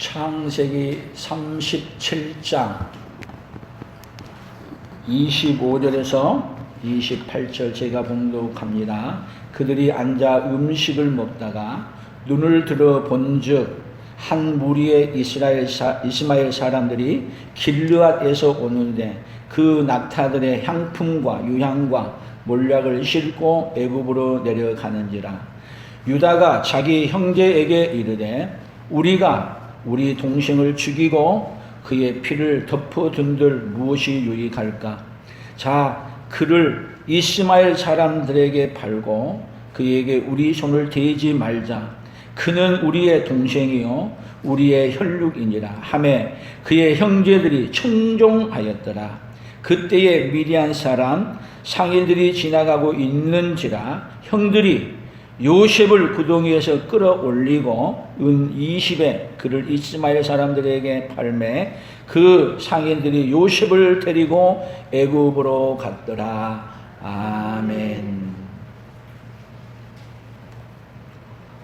창세기 37장 25절에서 28절 제가 봉독합니다. 그들이 앉아 음식을 먹다가 눈을 들어 본즉 한 무리의 이스마엘 사람들이 길르앗에서 오는데 그 낙타들의 향품과 유향과 몰약을 싣고 애굽으로 내려가는지라. 유다가 자기 형제에게 이르되 우리가 우리 동생을 죽이고 그의 피를 덮어둔들 무엇이 유익할까? 자, 그를 이스마엘 사람들에게 팔고 그에게 우리 손을 대지 말자. 그는 우리의 동생이요 우리의 혈육이니라 하매 그의 형제들이 청종하였더라. 그때에 미디안 사람 상인들이 지나가고 있는지라 형들이 요셉을 구덩이에서 끌어올리고 은 20에 그를 이스마엘 사람들에게 팔매 그 상인들이 요셉을 데리고 애굽으로 갔더라. 아멘.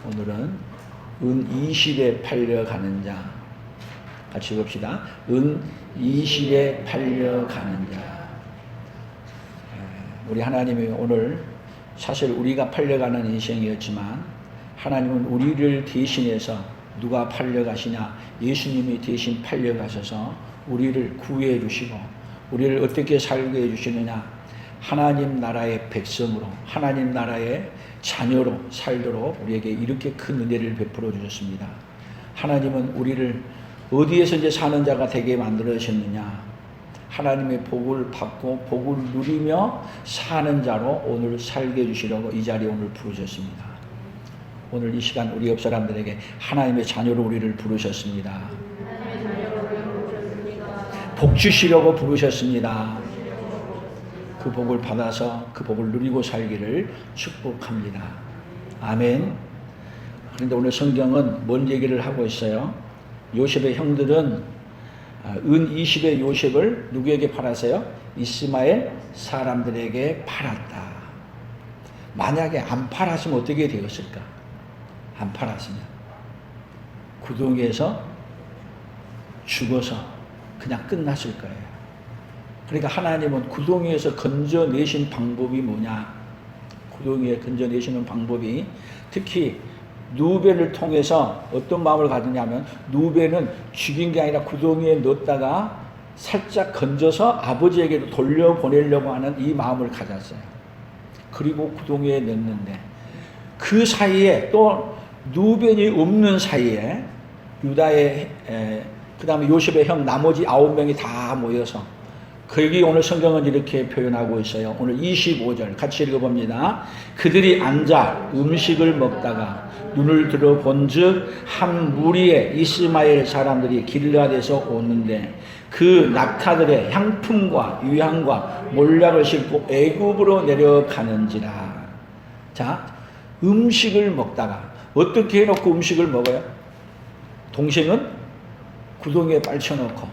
오늘은 은 20에 팔려가는 자 같이 봅시다. 은 20에 팔려가는 자. 우리 하나님이 오늘 사실 우리가 팔려가는 인생이었지만 하나님은 우리를 대신해서 누가 팔려가시냐? 예수님이 대신 팔려가셔서 우리를 구해 주시고 우리를 어떻게 살게 해주시느냐? 하나님 나라의 백성으로 하나님 나라의 자녀로 살도록 우리에게 이렇게 큰 은혜를 베풀어 주셨습니다. 하나님은 우리를 어디에서 이제 사는 자가 되게 만들어주셨느냐? 하나님의 복을 받고 복을 누리며 사는 자로 오늘 살게 해주시려고 이 자리에 오늘 부르셨습니다. 오늘 이 시간 우리 옆 사람들에게 하나님의 자녀로 우리를 부르셨습니다. 복 주시려고 부르셨습니다. 그 복을 받아서 그 복을 누리고 살기를 축복합니다. 아멘. 그런데 오늘 성경은 뭔 얘기를 하고 있어요? 요셉의 형들은 은 20의 요셉을 누구에게 팔았어요? 이스마엘 사람들에게 팔았다. 만약에 안 팔았으면 어떻게 되었을까? 안 팔았으면 구덩이에서 죽어서 그냥 끝났을 거예요. 그러니까 하나님은 구덩이에서 건져내신 방법이 뭐냐? 구덩이에 건져내시는 방법이 특히 누벤을 통해서 어떤 마음을 가지냐면 누벤은 죽인 게 아니라 구덩이에 넣었다가 살짝 건져서 아버지에게로 돌려보내려고 하는 이 마음을 가졌어요. 그리고 구덩이에 넣는데 그 사이에 또 누벤이 없는 사이에 유다의 그 다음에 요셉의 형 나머지 9명이 다 모여서 거기 오늘 성경은 이렇게 표현하고 있어요. 오늘 25절 같이 읽어봅니다. 그들이 앉아 음식을 먹다가 눈을 들어 본즉 한 무리의 이스마엘 사람들이 길르앗에서 오는데 그 낙타들의 향품과 유향과 몰약을 싣고 애굽으로 내려가는지라. 자, 음식을 먹다가 어떻게 해놓고 음식을 먹어요? 동생은 구덩이에 빨쳐놓고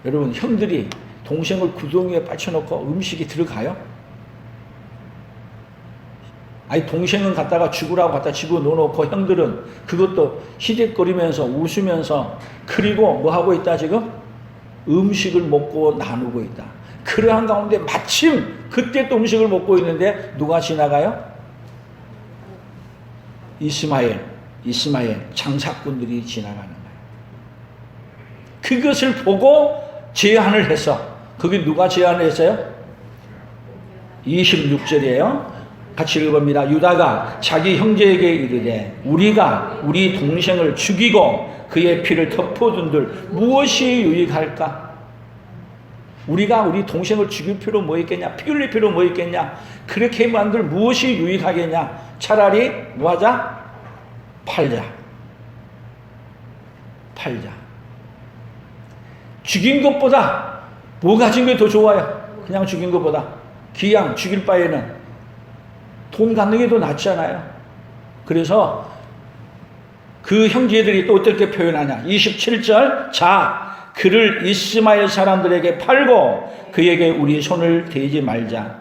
여러분 형들이 동생을 구덩이에 빠쳐놓고 음식이 들어가요? 아니 동생은 갖다가 죽으라고 갖다 집어넣어놓고 형들은 그것도 희끩거리면서 웃으면서 그리고 뭐 하고 있다 지금? 음식을 먹고 나누고 있다. 그러한 가운데 마침 그때 또 음식을 먹고 있는데 누가 지나가요? 이스마엘 장사꾼들이 지나가는 거예요. 그것을 보고 제안을 해서 거기 누가 제안을 했어요? 26절이에요. 같이 읽어봅니다. 유다가 자기 형제에게 이르되 우리가 우리 동생을 죽이고 그의 피를 덮어둔들 무엇이 유익할까? 우리가 우리 동생을 죽일 필요 뭐 있겠냐? 피 흘릴 필요 뭐 있겠냐? 그렇게 만들 무엇이 유익하겠냐? 차라리 뭐 하자? 팔자. 죽인 것보다 뭐 가진 게 더 좋아요? 그냥 죽인 것보다 기양 죽일 바에는 돈 갖는 게 더 낫잖아요. 그래서 그 형제들이 또 어떻게 표현하냐? 27절 자 그를 이스마엘 사람들에게 팔고 그에게 우리 손을 대지 말자.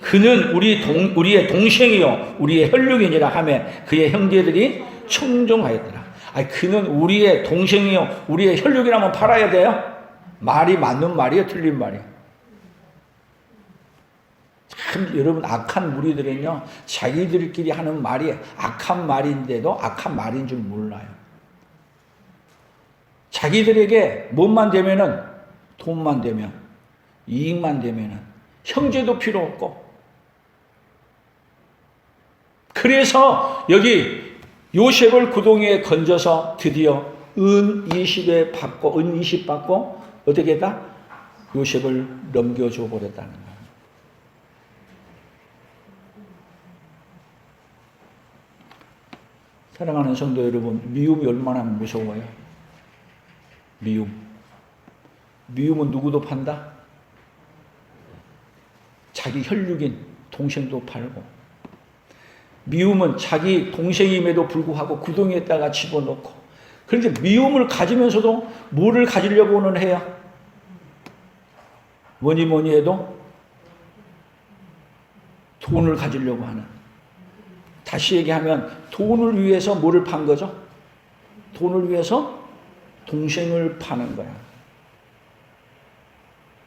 그는 우리의 동생이요 우리의 혈육이니라 하며 그의 형제들이 청종하였더라. 아니, 그는 우리의 동생이요, 우리의 혈육이라면 팔아야 돼요? 말이 맞는 말이에요, 틀린 말이에요? 참, 여러분, 악한 무리들은요, 자기들끼리 하는 말이 악한 말인데도 악한 말인 줄 몰라요. 자기들에게 뭐만 되면은, 돈만 되면, 이익만 되면은, 형제도 필요 없고. 그래서 여기 요셉을 구덩이에 건져서 드디어 은 20에 받고, 은 20 받고, 어떻게 했다? 요셉을 넘겨줘 버렸다는 거예요. 사랑하는 성도 여러분, 미움이 얼마나 무서워요? 미움은 누구도 판다? 자기 혈육인 동생도 팔고, 미움은 자기 동생임에도 불구하고 구덩이에다가 집어넣고, 그런데 미움을 가지면서도 뭐를 가지려고는 해요? 뭐니 해도 돈을 가지려고 하는. 다시 얘기하면 돈을 위해서 뭐를 판 거죠? 돈을 위해서 동생을 파는 거야.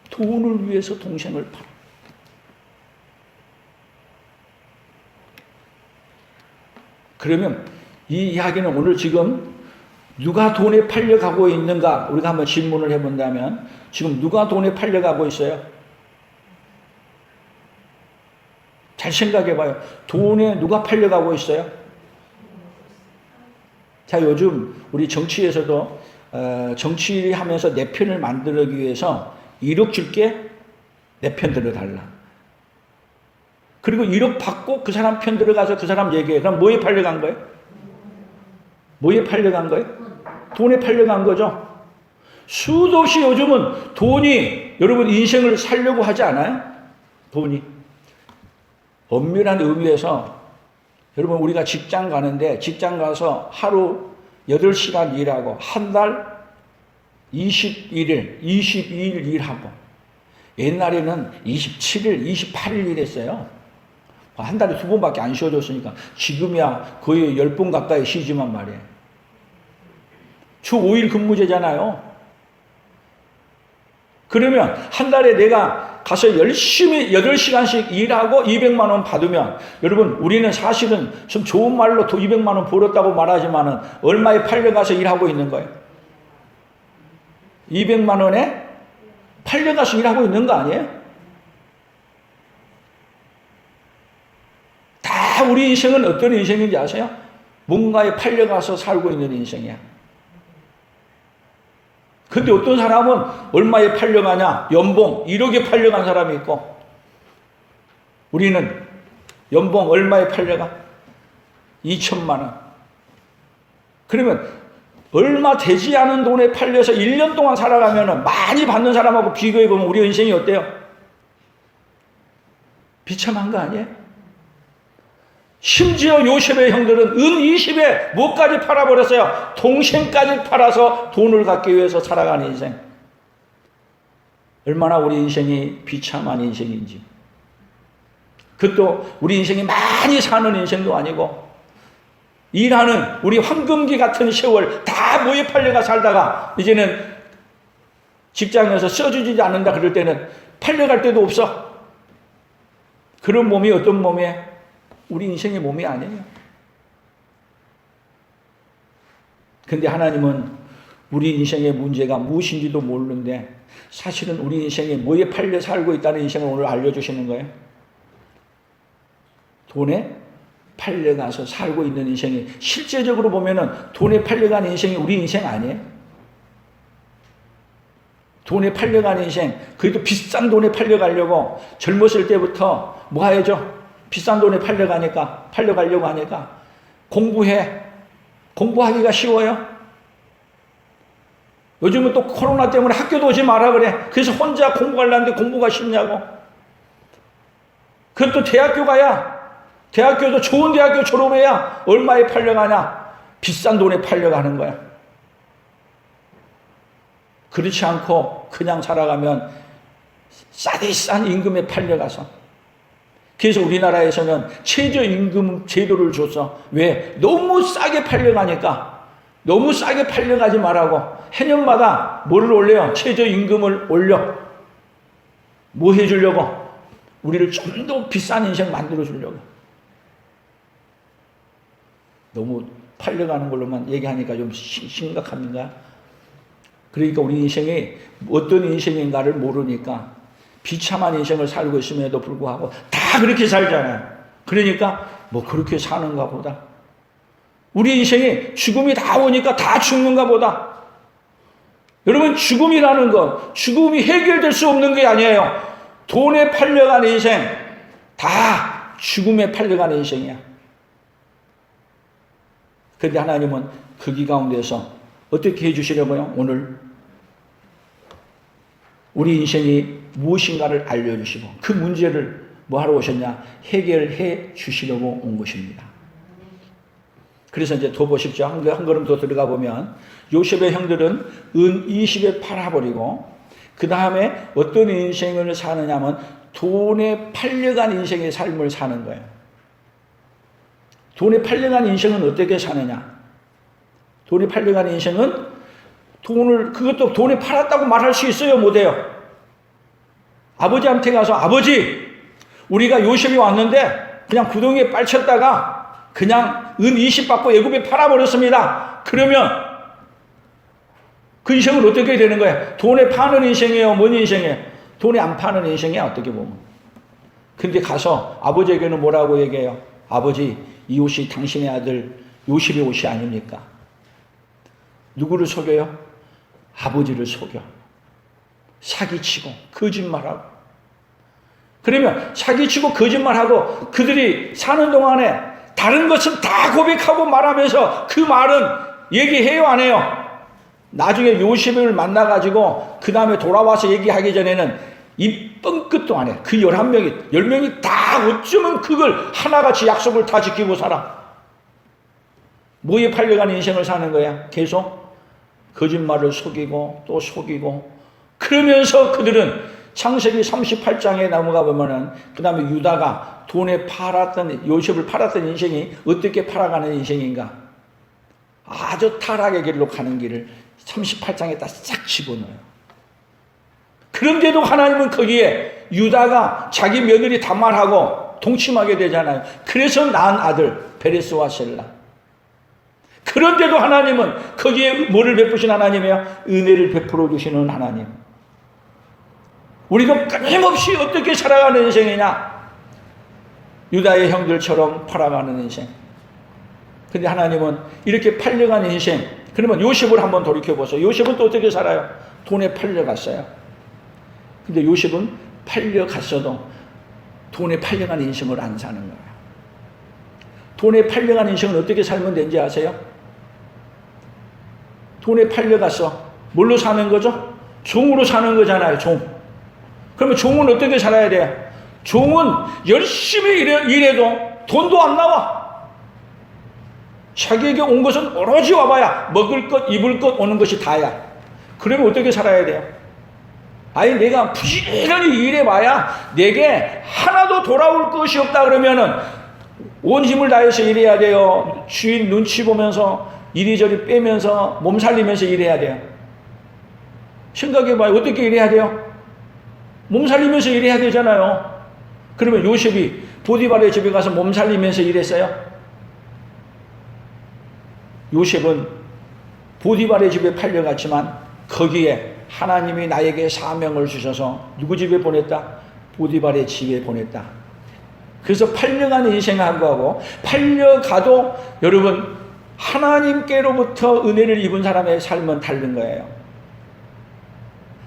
돈을 위해서 동생을 파는. 그러면 이 이야기는 오늘 지금 누가 돈에 팔려가고 있는가 우리가 한번 질문을 해본다면 지금 누가 돈에 팔려가고 있어요? 잘 생각해봐요. 돈에 누가 팔려가고 있어요? 자, 요즘 우리 정치에서도 정치하면서 내 편을 만들기 위해서 1억 줄게 내 편 들어달라. 그리고 1억 받고 그 사람 편 들어가서 그 사람 얘기해. 그럼 뭐에 팔려간 거예요? 뭐에 팔려간 거예요? 돈에 팔려간 거죠. 수도 없이 요즘은 돈이 여러분 인생을 살려고 하지 않아요? 돈이. 엄밀한 의미에서 여러분 우리가 직장 가는데 직장 가서 하루 8시간 일하고 한 달 21일, 22일 일하고 옛날에는 27일, 28일 일했어요. 한 달에 2번밖에 안 쉬어줬으니까 지금이야 거의 10번 가까이 쉬지만 말이에요. 주 5일 근무제잖아요. 그러면 한 달에 내가 가서 열심히 8시간씩 일하고 200만 원 받으면 여러분 우리는 사실은 좀 좋은 말로 200만 원 벌었다고 말하지만은 얼마에 팔려가서 일하고 있는 거예요? 200만 원에 팔려가서 일하고 있는 거 아니에요? 다 우리 인생은 어떤 인생인지 아세요? 뭔가에 팔려가서 살고 있는 인생이야. 근데 어떤 사람은 얼마에 팔려가냐? 연봉 1억에 팔려간 사람이 있고 우리는 연봉 얼마에 팔려가? 2천만 원. 그러면 얼마 되지 않은 돈에 팔려서 1년 동안 살아가면 많이 받는 사람하고 비교해보면 우리 인생이 어때요? 비참한 거 아니에요? 심지어 요셉의 형들은 은 20에 뭐까지 팔아버렸어요? 동생까지 팔아서 돈을 갖기 위해서 살아가는 인생. 얼마나 우리 인생이 비참한 인생인지. 그것도 우리 인생이 많이 사는 인생도 아니고 일하는 우리 황금기 같은 세월 다 뭐에 팔려가 살다가 이제는 직장에서 써주지 않는다 그럴 때는 팔려갈 데도 없어. 그런 몸이 어떤 몸이에요? 우리 인생의 몸이 아니에요. 근데 하나님은 우리 인생의 문제가 무엇인지도 모르는데 사실은 우리 인생에 뭐에 팔려 살고 있다는 인생을 오늘 알려주시는 거예요. 돈에 팔려가서 살고 있는 인생이 실제적으로 보면은 돈에 팔려간 인생이 우리 인생 아니에요? 돈에 팔려간 인생, 그래도 비싼 돈에 팔려가려고 젊었을 때부터 뭐 해야죠? 비싼 돈에 팔려가려고 하니까 공부해. 공부하기가 쉬워요? 요즘은 또 코로나 때문에 학교도 오지 마라 그래. 그래서 혼자 공부하려는데 공부가 쉽냐고. 그것도 대학교 가야 대학교도 좋은 대학교 졸업해야 얼마에 팔려가냐? 비싼 돈에 팔려가는 거야. 그렇지 않고 그냥 살아가면 싸디싼 임금에 팔려가서. 그래서 우리나라에서는 최저임금 제도를 줬어. 왜? 너무 싸게 팔려가니까 너무 싸게 팔려가지 말라고. 해년마다 뭐를 올려요? 최저임금을 올려. 뭐 해주려고? 우리를 좀 더 비싼 인생 만들어 주려고. 너무 팔려가는 걸로만 얘기하니까 좀 심각합니다. 그러니까 우리 인생이 어떤 인생인가를 모르니까 비참한 인생을 살고 있음에도 불구하고 다 그렇게 살잖아요. 그러니까 뭐 그렇게 사는가 보다. 우리 인생이 죽음이 다 오니까 다 죽는가 보다. 여러분, 죽음이라는 건 죽음이 해결될 수 없는 게 아니에요. 돈에 팔려간 인생, 다 죽음에 팔려간 인생이야. 그런데 하나님은 거기 가운데서 어떻게 해주시려고요? 오늘 우리 인생이 무엇인가를 알려주시고 그 문제를 뭐 하러 오셨냐? 해결해 주시려고 온 것입니다. 그래서 이제 더 보십시오. 한 걸음 더 들어가 보면 요셉의 형들은 은 20에 팔아버리고 그 다음에 어떤 인생을 사느냐면 돈에 팔려간 인생의 삶을 사는 거예요. 돈에 팔려간 인생은 어떻게 사느냐? 돈에 팔려간 인생은 그것도 돈에 팔았다고 말할 수 있어요? 못해요? 아버지한테 가서 아버지, 우리가 요셉이 왔는데 그냥 구덩이에 빨쳤다가 그냥 은 20 받고 애굽에 팔아버렸습니다. 그러면 그 인생은 어떻게 되는 거예요? 돈에 파는 인생이에요? 뭔 인생이에요? 돈에 안 파는 인생이야, 어떻게 보면. 근데 가서 아버지에게는 뭐라고 얘기해요? 아버지, 이 옷이 당신의 아들 요셉의 옷이 아닙니까? 누구를 속여요? 아버지를 속여. 사기치고 거짓말하고. 그러면 사기치고 거짓말하고 그들이 사는 동안에 다른 것은 다 고백하고 말하면서 그 말은 얘기해요, 안 해요? 나중에 요셉을 만나가지고 그 다음에 돌아와서 얘기하기 전에는 입 뻥끗도 안 해. 그 11명이 10명이 다 어쩌면 그걸 하나같이 약속을 다 지키고 살아. 뭐에 팔려간 인생을 사는 거야? 계속 거짓말을 속이고 또 속이고. 그러면서 그들은 창세기 38장에 넘어가 보면은 그 다음에 유다가 돈에 팔았던, 요셉을 팔았던 인생이 어떻게 팔아가는 인생인가? 아주 타락의 길로 가는 길을 38장에다 싹 집어넣어요. 그런데도 하나님은 거기에 유다가 자기 며느리 다말하고 동침하게 되잖아요. 그래서 낳은 아들 베레스와 셀라. 그런데도 하나님은 거기에 뭐를 베푸신 하나님이에요? 은혜를 베풀어 주시는 하나님. 우리가 끊임없이 어떻게 살아가는 인생이냐? 유다의 형들처럼 팔아가는 인생. 근데 하나님은 이렇게 팔려간 인생. 그러면 요셉을 한번 돌이켜보세요. 요셉은 또 어떻게 살아요? 돈에 팔려갔어요. 근데 요셉은 팔려갔어도 돈에 팔려간 인생을 안 사는 거예요. 돈에 팔려간 인생은 어떻게 살면 되는지 아세요? 돈에 팔려가서 뭘로 사는 거죠? 종으로 사는 거잖아요. 종. 그러면 종은 어떻게 살아야 돼요? 종은 열심히 일해도 돈도 안 나와. 자기에게 온 것은 오로지 와봐야 먹을 것, 입을 것 오는 것이 다야. 그러면 어떻게 살아야 돼요? 아니 내가 부지런히 일해봐야 내게 하나도 돌아올 것이 없다 그러면은 온 힘을 다해서 일해야 돼요. 주인 눈치 보면서 이리저리 빼면서 몸 살리면서 일해야 돼요. 생각해봐요. 어떻게 일해야 돼요? 몸 살리면서 일해야 되잖아요. 그러면 요셉이 보디발의 집에 가서 몸 살리면서 일했어요? 요셉은 보디발의 집에 팔려갔지만 거기에 하나님이 나에게 사명을 주셔서 누구 집에 보냈다? 보디발의 집에 보냈다. 그래서 팔려간 인생하고 팔려가도 여러분 하나님께로부터 은혜를 입은 사람의 삶은 다른 거예요.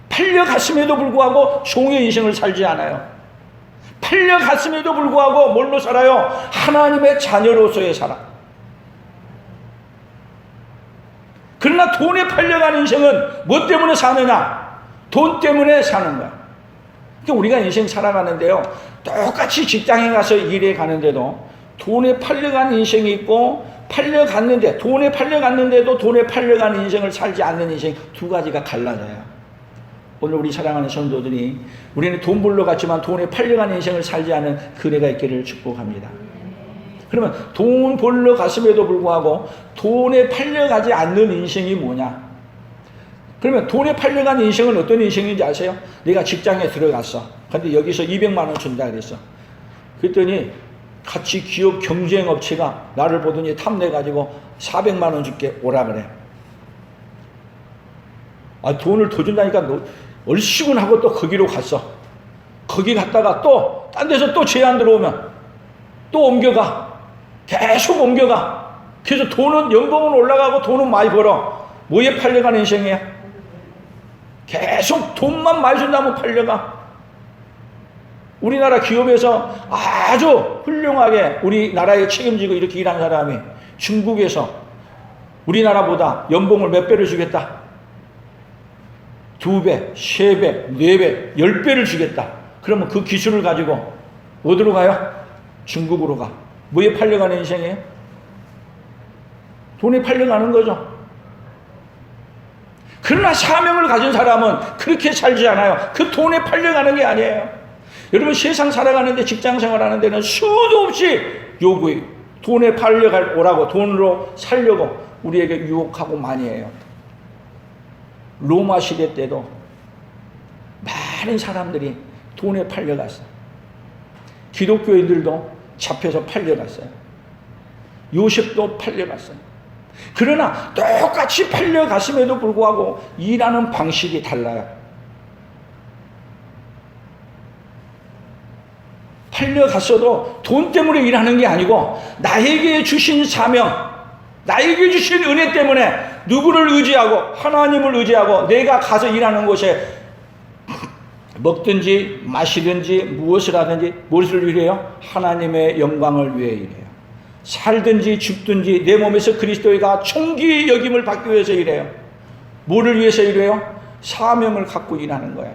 팔려갔음에도 불구하고 종의 인생을 살지 않아요. 팔려갔음에도 불구하고 뭘로 살아요? 하나님의 자녀로서의 살아. 그러나 돈에 팔려간 인생은 뭐 때문에 사느냐? 돈 때문에 사는 거야. 그러니까 우리가 인생 살아가는데요. 똑같이 직장에 가서 일해 가는데도 돈에 팔려간 인생이 있고 돈에 팔려갔는데도 돈에 팔려간 인생을 살지 않는 인생 두 가지가 갈라져요. 오늘 우리 사랑하는 성도들이 우리는 돈 벌러 갔지만 돈에 팔려간 인생을 살지 않은 그대가 있기를 축복합니다. 그러면 돈 벌러 갔음에도 불구하고 돈에 팔려가지 않는 인생이 뭐냐? 그러면 돈에 팔려간 인생은 어떤 인생인지 아세요? 내가 직장에 들어갔어. 근데 여기서 200만 원 준다 그랬어. 그랬더니 같이 기업 경쟁업체가 나를 보더니 탐내가지고 400만 원 줄게 오라 그래. 아, 돈을 더 준다니까 얼씨군 하고 또 거기로 갔어. 거기 갔다가 또 딴 데서 또 제안 들어오면 또 옮겨가. 계속 옮겨가. 그래서 돈은 연봉은 올라가고 돈은 많이 벌어. 뭐에 팔려가는 인생이야? 계속 돈만 많이 준다면 팔려가. 우리나라 기업에서 아주 훌륭하게 우리나라에 책임지고 이렇게 일한 사람이 중국에서 우리나라보다 연봉을 몇 배를 주겠다? 2배, 3배, 4배, 10배를 주겠다. 그러면 그 기술을 가지고 어디로 가요? 중국으로 가. 뭐에 팔려가는 인생이에요? 돈에 팔려가는 거죠. 그러나 사명을 가진 사람은 그렇게 살지 않아요. 그 돈에 팔려가는 게 아니에요. 여러분 세상 살아가는데 직장 생활하는 데는 수도 없이 요구해요. 돈에 팔려갈 오라고 돈으로 살려고 우리에게 유혹하고 많이 해요. 로마 시대 때도 많은 사람들이 돈에 팔려갔어요. 기독교인들도 잡혀서 팔려갔어요. 요셉도 팔려갔어요. 그러나 똑같이 팔려갔음에도 불구하고 일하는 방식이 달라요. 팔려갔어도 돈 때문에 일하는 게 아니고 나에게 주신 사명, 나에게 주신 은혜 때문에 누구를 의지하고 하나님을 의지하고 내가 가서 일하는 곳에 먹든지 마시든지 무엇을 하든지 무엇을 위해요? 하나님의 영광을 위해 일해요. 살든지 죽든지 내 몸에서 그리스도가 총기 여김을 받기 위해서 일해요. 뭐를 위해서 일해요? 사명을 갖고 일하는 거예요.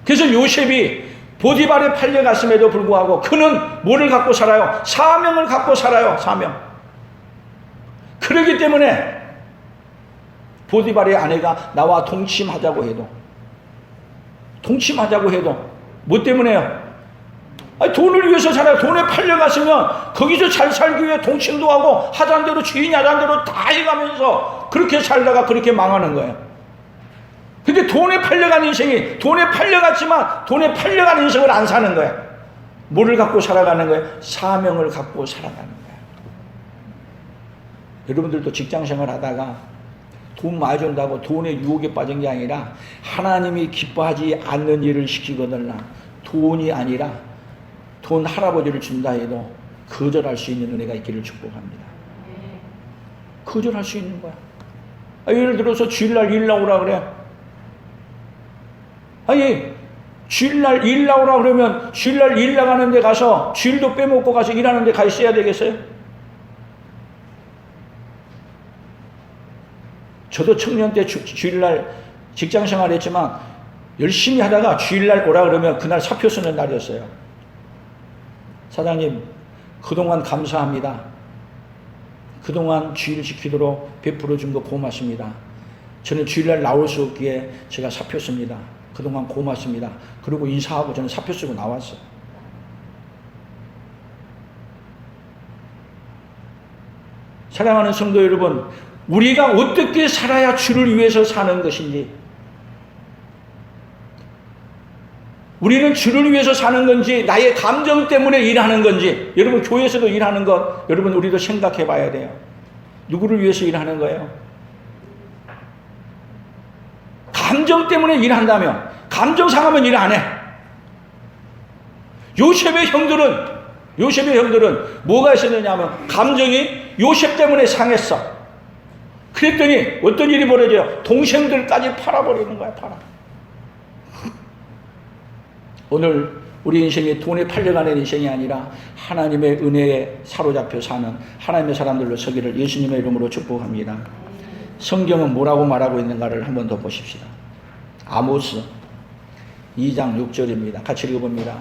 그래서 요셉이 보디발에 팔려갔음에도 불구하고 그는 뭐를 갖고 살아요? 사명을 갖고 살아요. 사명. 그렇기 때문에 보디발의 아내가 나와 동침하자고 해도 뭐 때문에요? 아니, 돈을 위해서 살아요. 돈에 팔려갔으면 거기서 잘 살기 위해 동침도 하고 하자는 대로 주인이 하자는 대로 다 해가면서 그렇게 살다가 그렇게 망하는 거예요. 근데 돈에 팔려간 인생이 돈에 팔려갔지만 돈에 팔려간 인생을 안 사는 거예요. 뭐를 갖고 살아가는 거예요? 사명을 갖고 살아가는 거예요. 여러분들도 직장생활 하다가 돈 많이 준다고 돈의 유혹에 빠진 게 아니라 하나님이 기뻐하지 않는 일을 시키거나 돈이 아니라 돈 할아버지를 준다 해도 거절할 수 있는 은혜가 있기를 축복합니다. 거절할 수 있는 거야. 예를 들어서 주일날 일 나오라 그래. 아니 주일날 일 나오라 그러면 주일날 일 나가는 데 가서 주일도 빼먹고 가서 일하는 데 가 있어야 되겠어요? 저도 청년 때 주일날 직장생활 했지만 열심히 하다가 주일날 오라 그러면 그날 사표 쓰는 날이었어요. 사장님 그동안 감사합니다. 그동안 주일 지키도록 베풀어 준 거 고맙습니다. 저는 주일날 나올 수 없기에 제가 사표 씁니다. 그동안 고맙습니다. 그리고 인사하고 저는 사표 쓰고 나왔어요. 사랑하는 성도 여러분, 우리가 어떻게 살아야 주를 위해서 사는 것인지, 우리는 주를 위해서 사는 건지 나의 감정 때문에 일하는 건지, 여러분 교회에서도 일하는 것 여러분 우리도 생각해 봐야 돼요. 누구를 위해서 일하는 거예요? 감정 때문에 일한다면, 감정 상하면 일 안 해. 요셉의 형들은 뭐가 있었느냐 하면 감정이 요셉 때문에 상했어. 그랬더니 어떤 일이 벌어져요? 동생들까지 팔아버리는 거야. 오늘 우리 인생이 돈에 팔려가는 인생이 아니라 하나님의 은혜에 사로잡혀 사는 하나님의 사람들로 서기를 예수님의 이름으로 축복합니다. 성경은 뭐라고 말하고 있는가를 한 번 더 보십시다. 아모스 2장 6절입니다. 같이 읽어봅니다.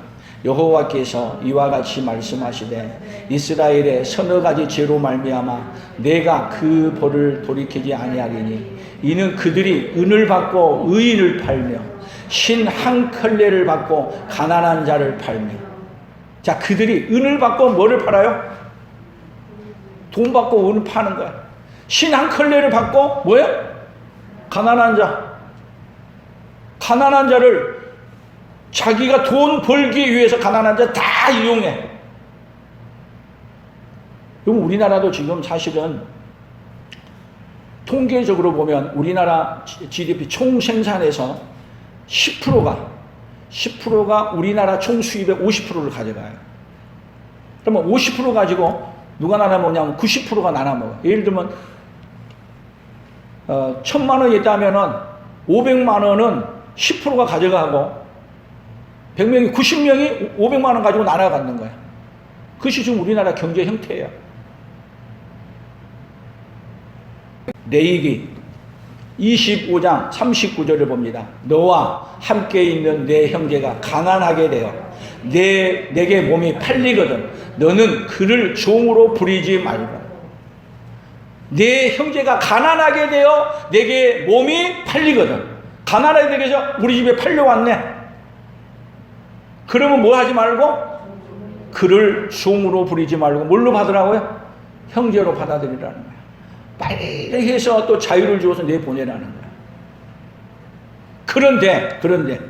여호와께서 이와 같이 말씀하시되 이스라엘의 서너 가지 죄로 말미암아 내가 그 벌을 돌이키지 아니하리니 이는 그들이 은을 받고 의인을 팔며 신 한 켤레를 받고 가난한 자를 팔며. 자, 그들이 은을 받고 뭐를 팔아요? 돈 받고 은을 파는 거야. 신 한 컬레를 받고 뭐야? 가난한 자. 가난한 자를 자기가 돈 벌기 위해서 가난한 자 다 이용해. 그럼 우리나라도 지금 사실은 통계적으로 보면 우리나라 GDP 총 생산에서 10%가 우리나라 총 수입의 50%를 가져가요. 그러면 50% 가지고 누가 나눠 먹냐면 90%가 나눠 먹어요. 예를 들면 1,000만 원이 있다면은 500만 원은 10%가 가져가고 100명이 90명이 500만 원 가지고 나눠 갖는 거야. 그것이 지금 우리나라 경제 형태예요. 레위기 25장 39절을 봅니다. 너와 함께 있는 내 형제가 가난하게 되어 내게 몸이 팔리거든 너는 그를 종으로 부리지 말고. 내 형제가 가난하게 되어 내게 몸이 팔리거든. 가난하게 되게 해서 우리 집에 팔려왔네. 그러면 뭐 하지 말고 그를 종으로 부리지 말고 뭘로 받으라고요? 형제로 받아들이라는 거야. 빨리 해서 또 자유를 주어서 내보내라는 거야. 그런데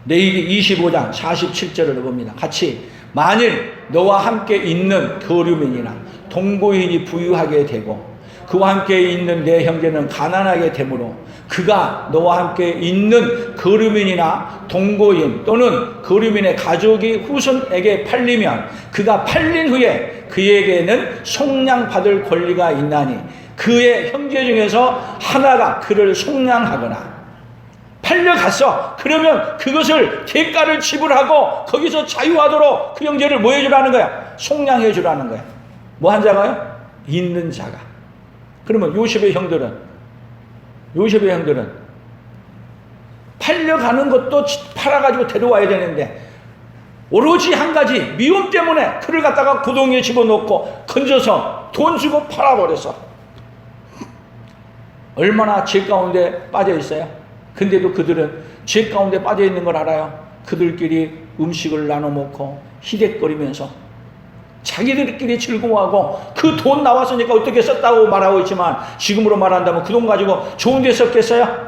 레위기 25장 47절을 봅니다. 같이 만일 너와 함께 있는 거류민이나 동고인이 부유하게 되고 그와 함께 있는 내 형제는 가난하게 되므로 그가 너와 함께 있는 거류민이나 동고인 또는 거류민의 가족이 후손에게 팔리면 그가 팔린 후에 그에게는 속량받을 권리가 있나니 그의 형제 중에서 하나가 그를 속량하거나 팔려갔어. 그러면 그것을 대가를 지불하고 거기서 자유하도록 그 형제를 뭐 해주라는 거야? 속량해 주라는 거야. 뭐 한 자가요? 있는 자가. 그러면 요셉의 형들은 팔려가는 것도 팔아가지고 데려와야 되는데 오로지 한 가지 미움 때문에 그를 갖다가 구덩이에 집어넣고 건져서 돈 주고 팔아버렸어. 얼마나 죄 가운데 빠져 있어요. 근데도 그들은 죄 가운데 빠져 있는 걸 알아요. 그들끼리 음식을 나눠 먹고 히끅거리면서 자기들끼리 즐거워하고 그 돈 나왔으니까 어떻게 썼다고 말하고 있지만 지금으로 말한다면 그 돈 가지고 좋은 데 썼겠어요?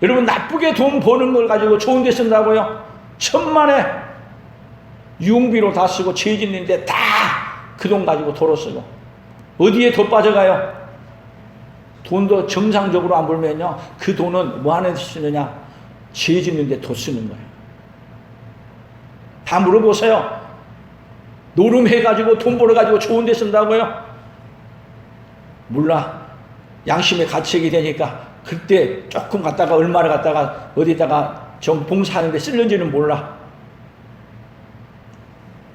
여러분 나쁘게 돈 버는 걸 가지고 좋은 데 쓴다고요? 천만에 유흥비로 다 쓰고 죄 짓는데 다 그 돈 가지고 도로 쓰고 어디에 더 빠져가요? 돈도 정상적으로 안 벌면요 그 돈은 뭐 하는 데 쓰느냐? 죄 짓는데 더 쓰는 거예요. 다 물어보세요. 노름해가지고 돈 벌어가지고 좋은 데 쓴다고요? 몰라. 양심의 가책이 되니까 그때 조금 갖다가 얼마를 갖다가 어디다가 정 봉사하는 데 쓸는지는 몰라.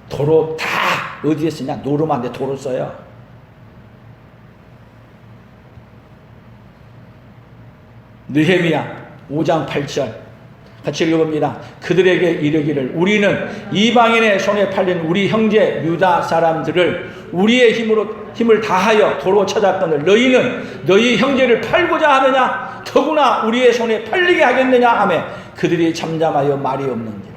도로 다 어디에 쓰냐? 노름한데 도로 써요. 느헤미야 5장 8절 같이 읽어봅니다. 그들에게 이르기를 우리는 이방인의 손에 팔린 우리 형제 유다 사람들을 우리의 힘을 다하여 도로 찾았거늘 너희는 너희 형제를 팔고자 하느냐? 더구나 우리의 손에 팔리게 하겠느냐 하며 그들이 잠잠하여 말이 없는지라.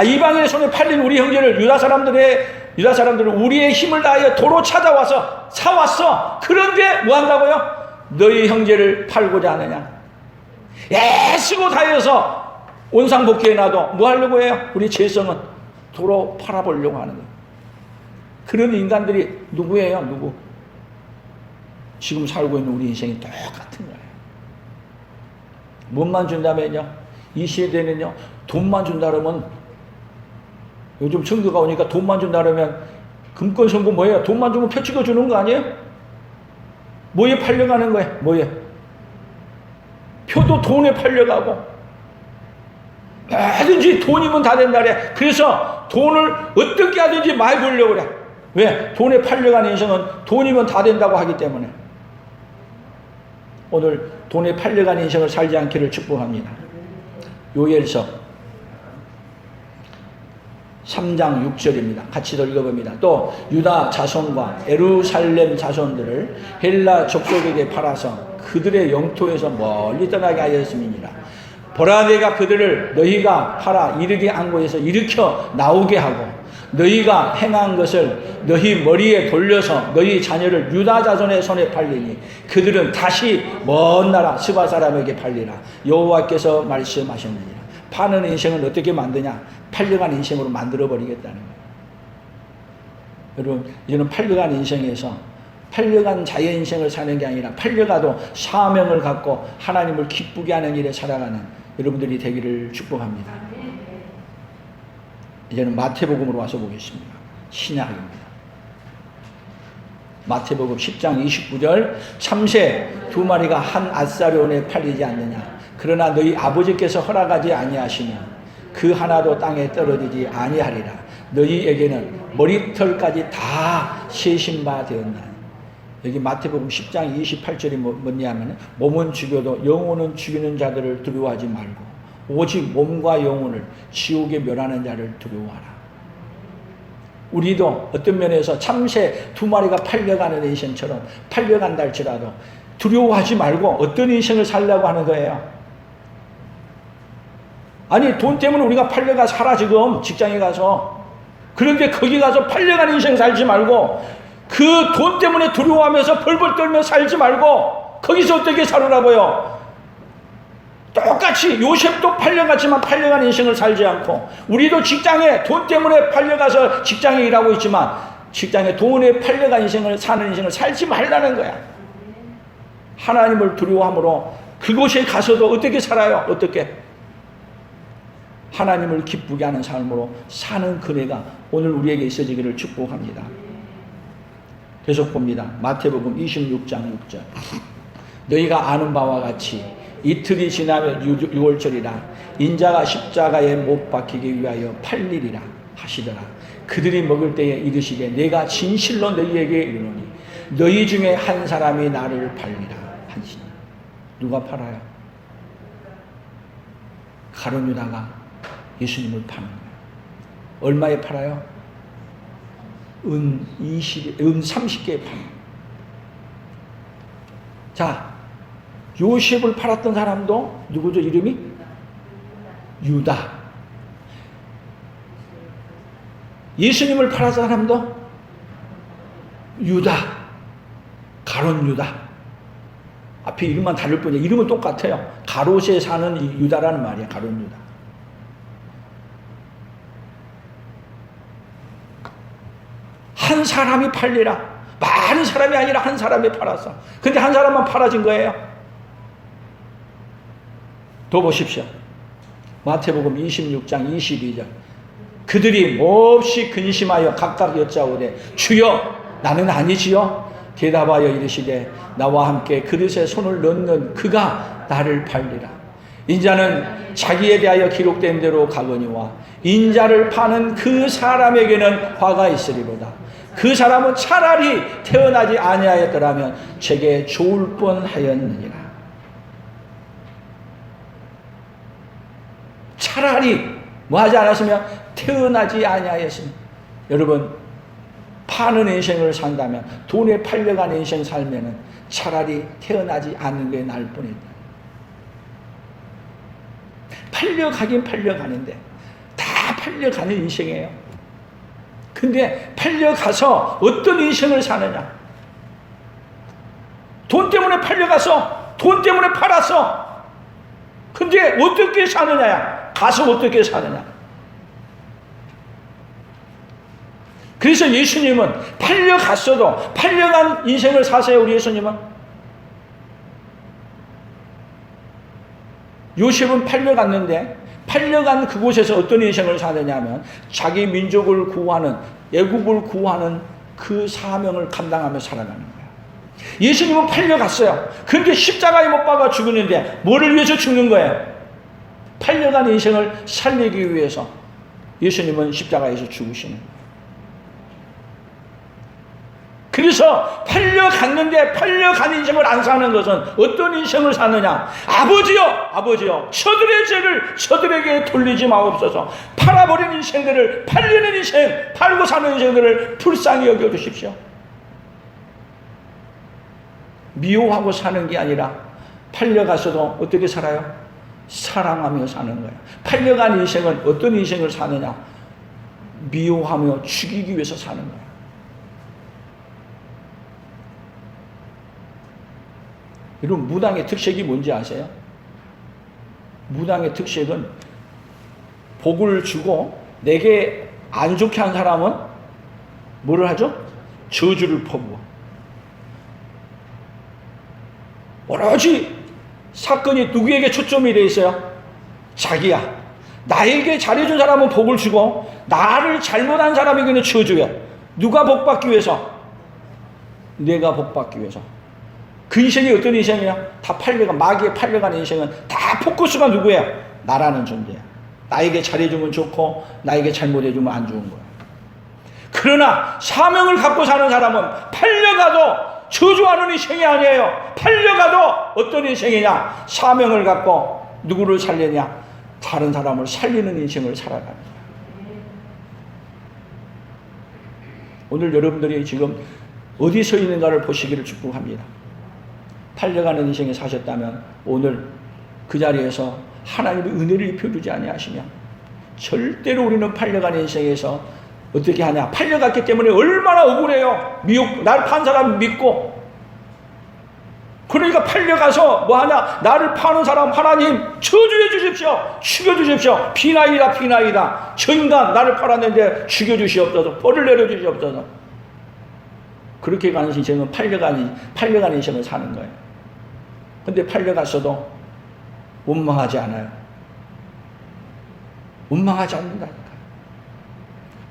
이방인의 손에 팔린 우리 형제를 유다 사람들은 우리의 힘을 다하여 도로 찾아와서 사왔어. 그런데 뭐 한다고요? 너희 형제를 팔고자 하느냐? 애쓰고 다녀서 온상복귀해 놔도 뭐 하려고 해요? 우리 죄성은 도로 팔아보려고 하는 거예요. 그런 인간들이 누구예요? 누구? 지금 살고 있는 우리 인생이 똑같은 거예요. 뭔만 준다면요? 이 시대는요 돈만 준다 그러면 요즘 청교가 오니까 돈만 준다 그러면 금권선거 뭐예요? 돈만 주면 표 찍어주는 거 아니에요? 뭐에 팔려가는 거예요? 뭐에? 표도 돈에 팔려가고 뭐든지 돈이면 다 된다 그래. 그래서 돈을 어떻게 하든지 많이 벌려고 그래. 왜? 돈에 팔려가는 인생은 돈이면 다 된다고 하기 때문에. 오늘 돈에 팔려가는 인생을 살지 않기를 축복합니다. 요엘서 3장 6절입니다. 같이 읽어봅니다. 또 유다 자손과 예루살렘 자손들을 헬라 족속에게 팔아서 그들의 영토에서 멀리 떠나게 하였음이니라. 보라 내가 그들을 너희가 팔아 이르게 한 곳에서 일으켜 나오게 하고 너희가 행한 것을 너희 머리에 돌려서 너희 자녀를 유다 자손의 손에 팔리니 그들은 다시 먼 나라 스바 사람에게 팔리라. 여호와께서 말씀하셨느니라. 파는 인생을 어떻게 만드냐? 팔려간 인생으로 만들어버리겠다는 거예요. 여러분, 이제는 팔려간 인생에서 팔려간 자의 인생을 사는 게 아니라 팔려가도 사명을 갖고 하나님을 기쁘게 하는 일에 살아가는 여러분들이 되기를 축복합니다. 이제는 마태복음으로 와서 보겠습니다. 신약입니다. 마태복음 10장 29절 참새 2마리가 한 앗사료온에 팔리지 않느냐. 그러나 너희 아버지께서 허락하지 아니하시면 그 하나도 땅에 떨어지지 아니하리라. 너희에게는 머리털까지 다 세신 바 되었나니. 여기 마태복음 10장 28절이 뭐냐면 몸은 죽여도 영혼은 죽이는 자들을 두려워하지 말고 오직 몸과 영혼을 지옥에 멸하는 자를 두려워하라. 우리도 어떤 면에서 참새 2마리가 팔려가는 인생처럼 팔려간다 할지라도 두려워하지 말고 어떤 인생을 살려고 하는 거예요. 아니 돈 때문에 우리가 팔려가 살아 지금 직장에 가서. 그런데 거기 가서 팔려간 인생 살지 말고 그 돈 때문에 두려워하면서 벌벌 떨며 살지 말고 거기서 어떻게 살으라고요? 똑같이 요셉도 팔려갔지만 팔려간 인생을 살지 않고 우리도 직장에 돈 때문에 팔려가서 직장에 일하고 있지만 직장에 돈에 팔려간 인생을 사는 인생을 살지 말라는 거야. 하나님을 두려워함으로 그곳에 가서도 어떻게 살아요? 어떻게? 하나님을 기쁘게 하는 삶으로 사는 그네가 오늘 우리에게 있어지기를 축복합니다. 계속 봅니다. 마태복음 26장 6절 너희가 아는 바와 같이 이틀이 지나면 유월절이라 인자가 십자가에 못 박히기 위하여 팔리리라 하시더라. 그들이 먹을 때에 이르시되 내가 진실로 너희에게 이르노니 너희 중에 한 사람이 나를 팔리라 하시니. 누가 팔아요? 가룟 유다가 예수님을 파는 거예요. 얼마에 팔아요? 은 30개에 팝니다. 자, 요셉을 팔았던 사람도 누구죠? 이름이? 유다. 예수님을 팔았던 사람도 유다. 가룟 유다. 앞에 이름만 다를 뿐이야. 이름은 똑같아요. 가롯에 사는 유다라는 말이야. 가룟 유다. 한 사람이 팔리라. 많은 사람이 아니라 한 사람이 팔았어. 근데 한 사람만 팔아진 거예요. 더 보십시오. 마태복음 26장 22절 그들이 몹시 근심하여 각각 여짜오되 주여 나는 아니지요. 대답하여 이르시되 나와 함께 그릇에 손을 넣는 그가 나를 팔리라. 인자는 자기에 대하여 기록된 대로 가거니와 인자를 파는 그 사람에게는 화가 있으리로다. 그 사람은 차라리 태어나지 아니하였더라면 제게 좋을 뻔하였느니라. 차라리 뭐 하지 않았으면 태어나지 아니하였으면. 여러분 파는 인생을 산다면 돈에 팔려간 인생 살면은 차라리 태어나지 않는 게 나을 뻔했다. 팔려가긴 팔려가는데 다 팔려가는 인생이에요. 근데 팔려가서 어떤 인생을 사느냐? 돈 때문에 팔려가서 돈 때문에 팔았어. 근데 어떻게 사느냐야? 가서 어떻게 사느냐? 그래서 예수님은 팔려갔어도 팔려간 인생을 사세요. 우리 예수님은 요셉은 팔려갔는데 팔려간 그곳에서 어떤 인생을 사느냐 하면 자기 민족을 구하는 애굽을 구하는 그 사명을 감당하며 살아가는 거예요. 예수님은 팔려갔어요. 그런데 십자가에 못 박아 죽었는데 뭐를 위해서 죽는 거예요? 팔려간 인생을 살리기 위해서 예수님은 십자가에서 죽으시는 거예요. 그래서 팔려갔는데 팔려간 인생을 안 사는 것은 어떤 인생을 사느냐? 아버지여 아버지여 저들의 죄를 저들에게 돌리지 마옵소서. 팔아버린 인생들을 팔리는 인생 팔고 사는 인생들을 불쌍히 여겨주십시오. 미워하고 사는 게 아니라 팔려가서도 어떻게 살아요? 사랑하며 사는 거예요. 팔려간 인생은 어떤 인생을 사느냐? 미워하며 죽이기 위해서 사는 거예요. 여러분, 무당의 특색이 뭔지 아세요? 무당의 특색은 복을 주고 내게 안 좋게 한 사람은 뭐를 하죠? 저주를 퍼부어. 오로지 사건이 누구에게 초점이 되어 있어요? 자기야. 나에게 잘해준 사람은 복을 주고 나를 잘못한 사람에게는 저주야. 누가 복받기 위해서? 내가 복받기 위해서. 그 인생이 어떤 인생이야? 다 팔려간, 마귀에 팔려간 인생은 다 포커스가 누구야? 나라는 존재야. 나에게 잘해주면 좋고 나에게 잘못해주면 안 좋은 거야. 그러나 사명을 갖고 사는 사람은 팔려가도 저주하는 인생이 아니에요. 팔려가도 어떤 인생이냐? 사명을 갖고 누구를 살리냐? 다른 사람을 살리는 인생을 살아가는 거야. 오늘 여러분들이 지금 어디 서 있는가를 보시기를 축복합니다. 팔려가는 인생에 사셨다면 오늘 그 자리에서 하나님의 은혜를 입혀주지 아니하시면 절대로 우리는 팔려가는 인생에서 어떻게 하냐? 팔려갔기 때문에 얼마나 억울해요. 날 판 사람 믿고. 그러니까 팔려가서 뭐하냐? 나를 파는 사람 하나님 저주해 주십시오. 죽여주십시오. 비나이다 비나이다. 저 인간 나를 팔았는데 죽여주시옵소서. 벌을 내려주시옵소서. 그렇게 가는 인생은 팔려가는 인생을 사는 거예요. 근데 팔려갔어도 원망하지 않아요. 원망하지 않는다니까.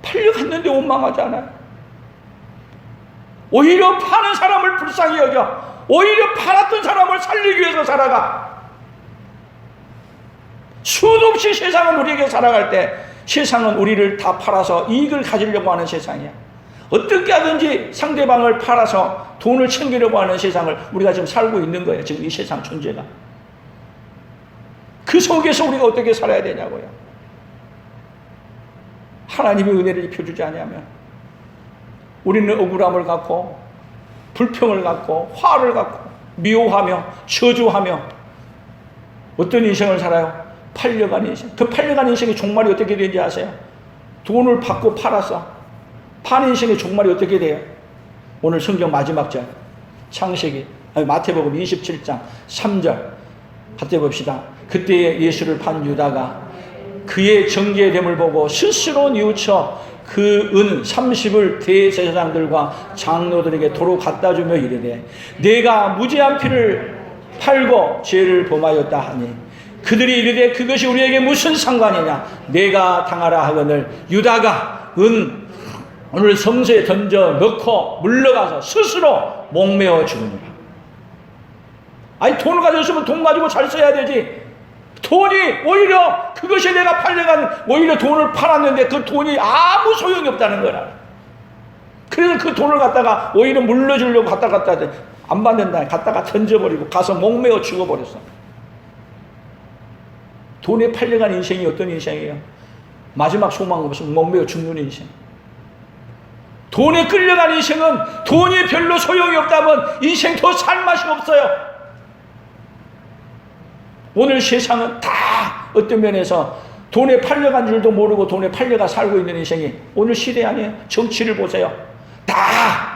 팔려갔는데 원망하지 않아요. 오히려 파는 사람을 불쌍히 여겨. 오히려 팔았던 사람을 살리기 위해서 살아가. 수도 없이 세상은 우리에게 살아갈 때 세상은 우리를 다 팔아서 이익을 가지려고 하는 세상이야. 어떻게 하든지 상대방을 팔아서 돈을 챙기려고 하는 세상을 우리가 지금 살고 있는 거예요. 지금 이 세상 존재가. 그 속에서 우리가 어떻게 살아야 되냐고요. 하나님의 은혜를 입혀주지 않으면 우리는 억울함을 갖고 불평을 갖고 화를 갖고 미워하며 저주하며 어떤 인생을 살아요? 팔려간 인생. 그 팔려간 인생의 종말이 어떻게 되는지 아세요? 돈을 받고 팔아서 파는 인생의 종말이 어떻게 돼요? 오늘 성경 마지막 절 마태복음 27장 3절 같이 봅시다. 그때 예수를 판 유다가 그의 정죄됨을 보고 스스로 뉘우쳐 그 은 30을 대제사장들과 장로들에게 도로 갖다 주며 이르되 내가 무죄한 피를 팔고 죄를 범하였다 하니 그들이 이르되 그것이 우리에게 무슨 상관이냐? 내가 당하라 하거늘 유다가 오늘 성소에 던져 넣고 물러가서 스스로 목매어 죽으니라. 아니 돈을 가졌으면 돈 가지고 잘 써야 되지. 돈이 오히려 그것이 내가 팔려간 오히려 돈을 팔았는데 그 돈이 아무 소용이 없다는 거라. 그래서 그 돈을 갖다가 오히려 물려주려고 갖다 안 받는다. 갖다가 던져버리고 가서 목매어 죽어버렸어. 돈에 팔려간 인생이 어떤 인생이에요? 마지막 소망은 무슨 목매어 죽는 인생. 돈에 끌려간 인생은 돈이 별로 소용이 없다면 인생 더 살 맛이 없어요. 오늘 세상은 다 어떤 면에서 돈에 팔려간 줄도 모르고 돈에 팔려가 살고 있는 인생이 오늘 시대 아니에요. 정치를 보세요. 다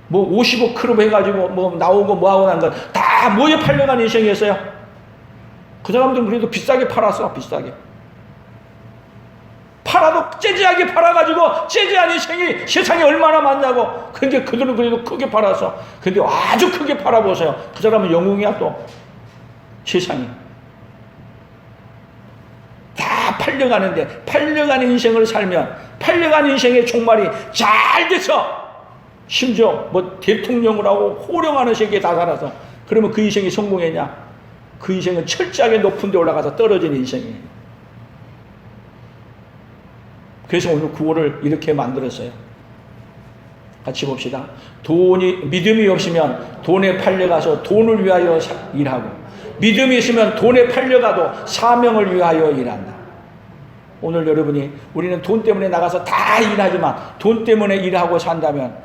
뭐 55 클럽 해가지고 뭐 나오고 뭐하고 난 건 다 뭐에 팔려간 인생이었어요. 그 사람들은 그래도 비싸게 팔았어. 비싸게 팔아도 째지하게 팔아가지고 째지한 인생이 세상에 얼마나 많냐고. 근데 그들은 그래도 크게 팔았어. 근데 아주 크게 팔아보세요. 그 사람은 영웅이야. 또 세상이 다 팔려가는데 팔려가는 인생을 살면 팔려가는 인생의 종말이 잘 돼서 심지어 뭐 대통령을 하고 호령하는 세계에 다 살아서 그러면 그 인생이 성공했냐? 그 인생은 철저하게 높은 데 올라가서 떨어진 인생이에요. 그래서 오늘 구호를 이렇게 만들었어요. 같이 봅시다. 믿음이 없으면 돈에 팔려가서 돈을 위하여 일하고 믿음이 있으면 돈에 팔려가도 사명을 위하여 일한다. 오늘 여러분이 우리는 돈 때문에 나가서 다 일하지만 돈 때문에 일하고 산다면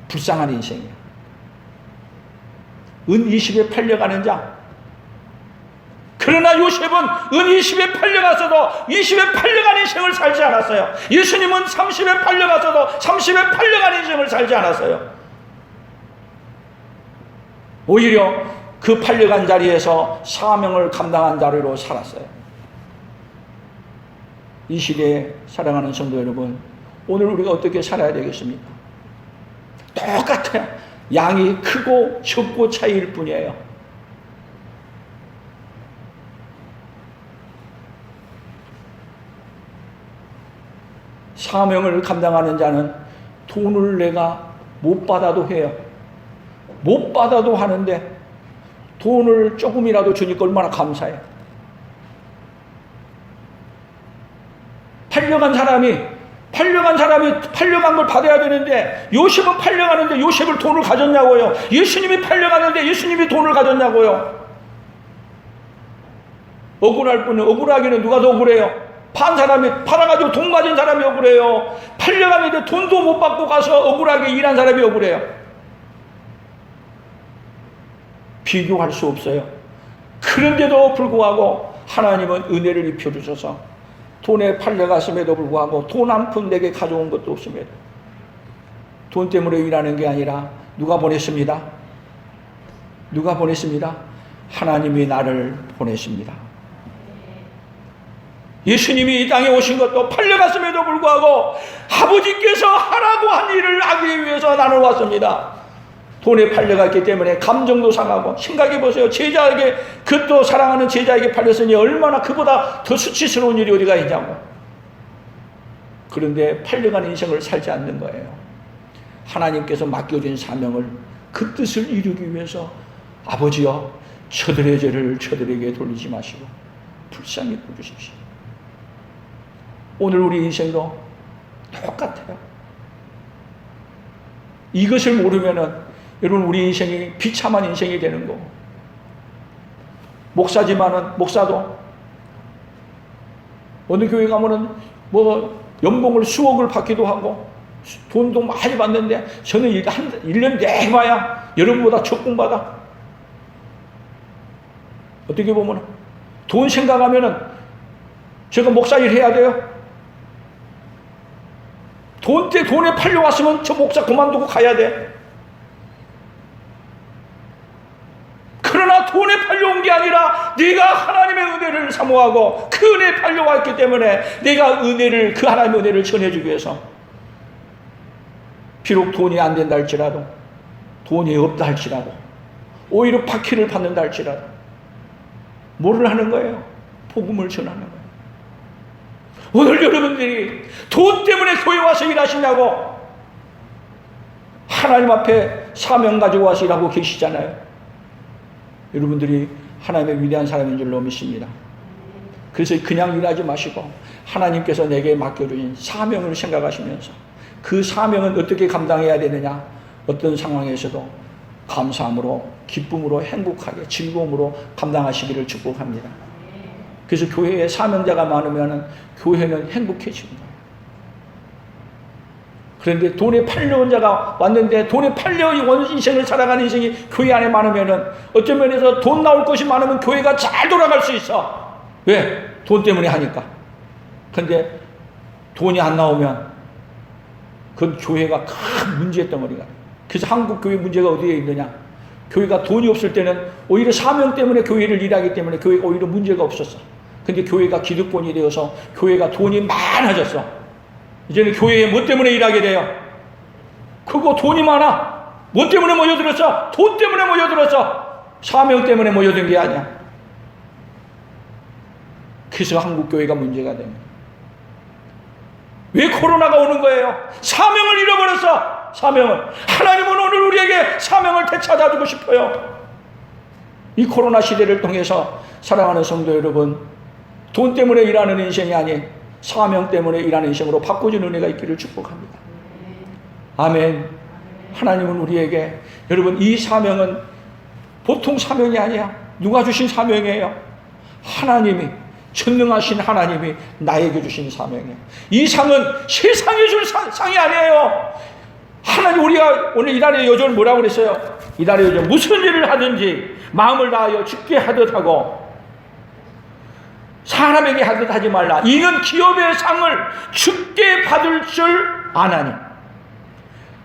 불쌍한 인생이야. 은 20에 팔려가는 자. 그러나 요셉은 은 20에 팔려가서도 20에 팔려간 인생을 살지 않았어요. 예수님은 30에 팔려가서도 30에 팔려간 인생을 살지 않았어요. 오히려 그 팔려간 자리에서 사명을 감당한 자리로 살았어요. 이 시대에 사랑하는 성도 여러분, 오늘 우리가 어떻게 살아야 되겠습니까? 똑같아요. 양이 크고 적고 차이일 뿐이에요. 사명을 감당하는 자는 돈을 내가 못 받아도 해요. 못 받아도 하는데 돈을 조금이라도 주니까 얼마나 감사해요. 팔려간 사람이 팔려간 걸 받아야 되는데 요셉은 팔려가는데 요셉을 돈을 가졌냐고요. 예수님이 팔려가는데 예수님이 돈을 가졌냐고요. 억울할 뿐은 억울하기는 누가 더 억울해요? 판 사람이 팔아가지고 돈 가진 사람이 억울해요. 팔려가는데 돈도 못 받고 가서 억울하게 일한 사람이 억울해요. 비교할 수 없어요. 그런데도 불구하고 하나님은 은혜를 입혀주셔서 돈에 팔려갔음에도 불구하고 돈 한 푼 내게 가져온 것도 없습니다. 돈 때문에 일하는 게 아니라 누가 보냈습니다? 누가 보냈습니다? 하나님이 나를 보냈습니다. 예수님이 이 땅에 오신 것도 팔려갔음에도 불구하고 아버지께서 하라고 한 일을 하기 위해서 나는 왔습니다. 돈에 팔려갔기 때문에 감정도 상하고, 생각해 보세요. 제자에게, 그것도 사랑하는 제자에게 팔렸으니 얼마나 그보다 더 수치스러운 일이 어디가 있냐고. 그런데 팔려간 인생을 살지 않는 거예요. 하나님께서 맡겨진 사명을, 그 뜻을 이루기 위해서 아버지여 저들의 죄를 저들에게 돌리지 마시고 불쌍히 여겨주십시오. 오늘 우리 인생도 똑같아요. 이것을 모르면은 여러분 우리 인생이 비참한 인생이 되는 거고, 목사지만은 목사도 어느 교회 가면은 뭐 연봉을 수억을 받기도 하고 돈도 많이 받는데 저는 1년 내봐야 여러분보다 적금 받아. 어떻게 보면 돈 생각하면은 제가 목사 일 해야 돼요. 돈에 팔려왔으면 저 목사 그만두고 가야 돼. 그러나 돈에 팔려온 게 아니라 네가 하나님의 은혜를 사모하고 그 은혜에 팔려왔기 때문에 내가 은혜를, 그 하나님의 은혜를 전해주기 위해서, 비록 돈이 안 된다 할지라도, 돈이 없다 할지라도, 오히려 박해를 받는다 할지라도 뭐를 하는 거예요? 복음을 전하는 거예요. 오늘 여러분들이 돈 때문에 교회 와서 일하시냐고, 하나님 앞에 사명 가지고 와서 일하고 계시잖아요. 여러분들이 하나님의 위대한 사람인 줄로 믿습니다. 그래서 그냥 일하지 마시고 하나님께서 내게 맡겨주신 사명을 생각하시면서 그 사명은 어떻게 감당해야 되느냐, 어떤 상황에서도 감사함으로, 기쁨으로, 행복하게, 즐거움으로 감당하시기를 축복합니다. 그래서 교회에 사명자가 많으면 교회는 행복해집니다. 그런데 돈에 팔려온 자가 왔는데 돈에 팔려온 인생을 살아가는 인생이 교회 안에 많으면은 어떤 면에서 돈 나올 것이 많으면 교회가 잘 돌아갈 수 있어. 왜? 돈 때문에 하니까. 근데 돈이 안 나오면 그건 교회가 큰 문제의 덩어리가. 그래서 한국 교회 문제가 어디에 있느냐? 교회가 돈이 없을 때는 오히려 사명 때문에 교회를 일하기 때문에 교회가 오히려 문제가 없었어. 근데 교회가 기득권이 되어서 교회가 돈이 많아졌어. 이제는 교회에 뭐 때문에 일하게 돼요? 그거 돈이 많아. 뭐 때문에 모여들었어? 돈 때문에 모여들었어. 사명 때문에 모여든 게 아니야. 그래서 한국 교회가 문제가 됩니다. 왜 코로나가 오는 거예요? 사명을 잃어버렸어. 사명을. 하나님은 오늘 우리에게 사명을 되찾아주고 싶어요. 이 코로나 시대를 통해서 사랑하는 성도 여러분, 돈 때문에 일하는 인생이 아닌 사명 때문에 일하는 인생으로 바꿔준 은혜가 있기를 축복합니다. 아멘. 하나님은 우리에게, 여러분 이 사명은 보통 사명이 아니야. 누가 주신 사명이에요? 하나님이, 전능하신 하나님이 나에게 주신 사명이에요. 이 상은 세상이 줄 상이 아니에요. 하나님, 우리가 오늘 이달의 여정을 뭐라고 그랬어요? 이달의 여정, 무슨 일을 하든지 마음을 다하여 죽게 하듯 하고 사람에게 하듯 하지 말라. 이는 기업의 상을 주께 받을 줄 아나니.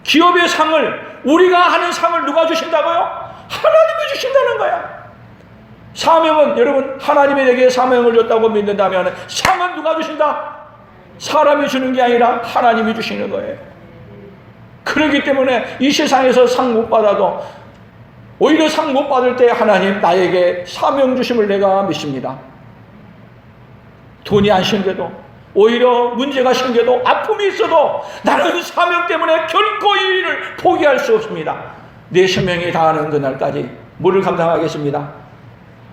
기업의 상을, 우리가 하는 상을 누가 주신다고요? 하나님이 주신다는 거야. 사명은, 여러분, 하나님이 내게 사명을 줬다고 믿는다면 상은 누가 주신다? 사람이 주는 게 아니라 하나님이 주시는 거예요. 그렇기 때문에 이 세상에서 상 못 받아도 오히려 상 못 받을 때 하나님 나에게 사명 주심을 내가 믿습니다. 돈이 안 생겨도, 오히려 문제가 생겨도, 아픔이 있어도 나는 사명 때문에 결코 이 일을 포기할 수 없습니다. 내 생명이 다하는 그날까지 뭐를 감당하겠습니다?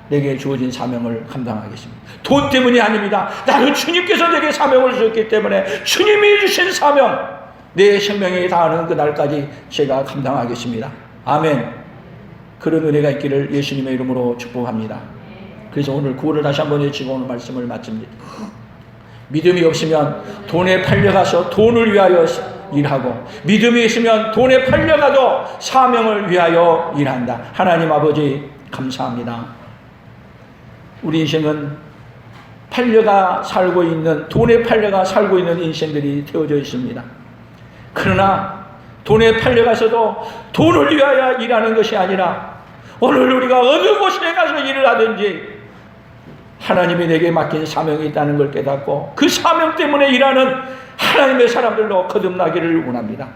내게 주어진 사명을 감당하겠습니다. 돈 때문이 아닙니다. 나는 주님께서 내게 사명을 주셨기 때문에 주님이 주신 사명, 내 생명이 다하는 그날까지 제가 감당하겠습니다. 아멘. 그런 은혜가 있기를 예수님의 이름으로 축복합니다. 그래서 오늘 구호를 다시 한번 외치고 오늘 말씀을 마칩니다. 믿음이 없으면 돈에 팔려가서 돈을 위하여 일하고, 믿음이 있으면 돈에 팔려가도 사명을 위하여 일한다. 하나님 아버지 감사합니다. 우리 인생은 팔려가 살고 있는, 돈에 팔려가 살고 있는 인생들이 되어져 있습니다. 그러나 돈에 팔려가서도 돈을 위하여 일하는 것이 아니라 오늘 우리가 어느 곳에 가서 일을 하든지 하나님이 내게 맡긴 사명이 있다는 걸 깨닫고 그 사명 때문에 일하는 하나님의 사람들로 거듭나기를 원합니다.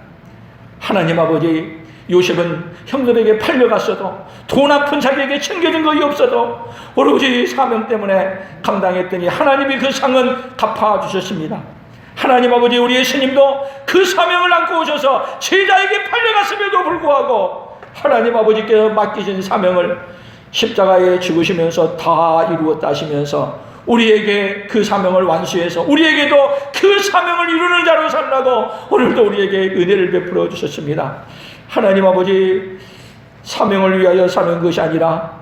하나님 아버지, 요셉은 형들에게 팔려갔어도 돈 아픈 자기에게 챙겨진 것이 없어도 오로지 사명 때문에 감당했더니 하나님이 그 상은 갚아주셨습니다. 하나님 아버지, 우리 예수님도 그 사명을 안고 오셔서 제자에게 팔려갔음에도 불구하고 하나님 아버지께서 맡기신 사명을 십자가에 죽으시면서 다 이루었다 하시면서 우리에게 그 사명을 완수해서 우리에게도 그 사명을 이루는 자로 살라고 오늘도 우리에게 은혜를 베풀어 주셨습니다. 하나님 아버지, 사명을 위하여 사는 것이 아니라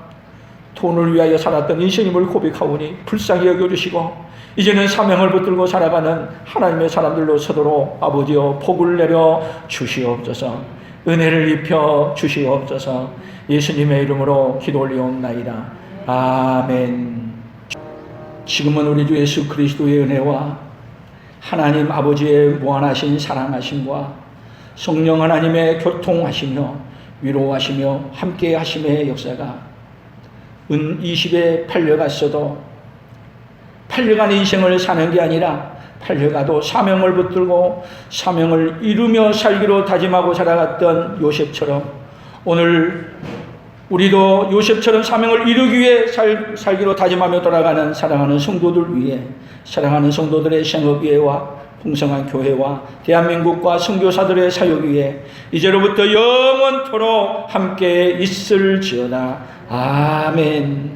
돈을 위하여 살았던 인생임을 고백하오니 불쌍히 여겨주시고 이제는 사명을 붙들고 살아가는 하나님의 사람들로 서도록 아버지여 복을 내려 주시옵소서, 은혜를 입혀 주시옵소서. 예수님의 이름으로 기도 올리옵나이다. 아멘. 지금은 우리 주 예수 그리스도의 은혜와 하나님 아버지의 무한하신 사랑하심과 성령 하나님의 교통하시며 위로하시며 함께 하심의 역사가 은 20에 팔려갔어도 팔려간 인생을 사는 게 아니라 팔려가도 사명을 붙들고 사명을 이루며 살기로 다짐하고 살아갔던 요셉처럼 오늘 우리도 요셉처럼 사명을 이루기 위해 살기로 다짐하며 돌아가는 사랑하는 성도들 위해, 사랑하는 성도들의 생업위해와 풍성한 교회와 대한민국과 선교사들의 사역 위해 이제로부터 영원토록 함께 있을지어다. 아멘.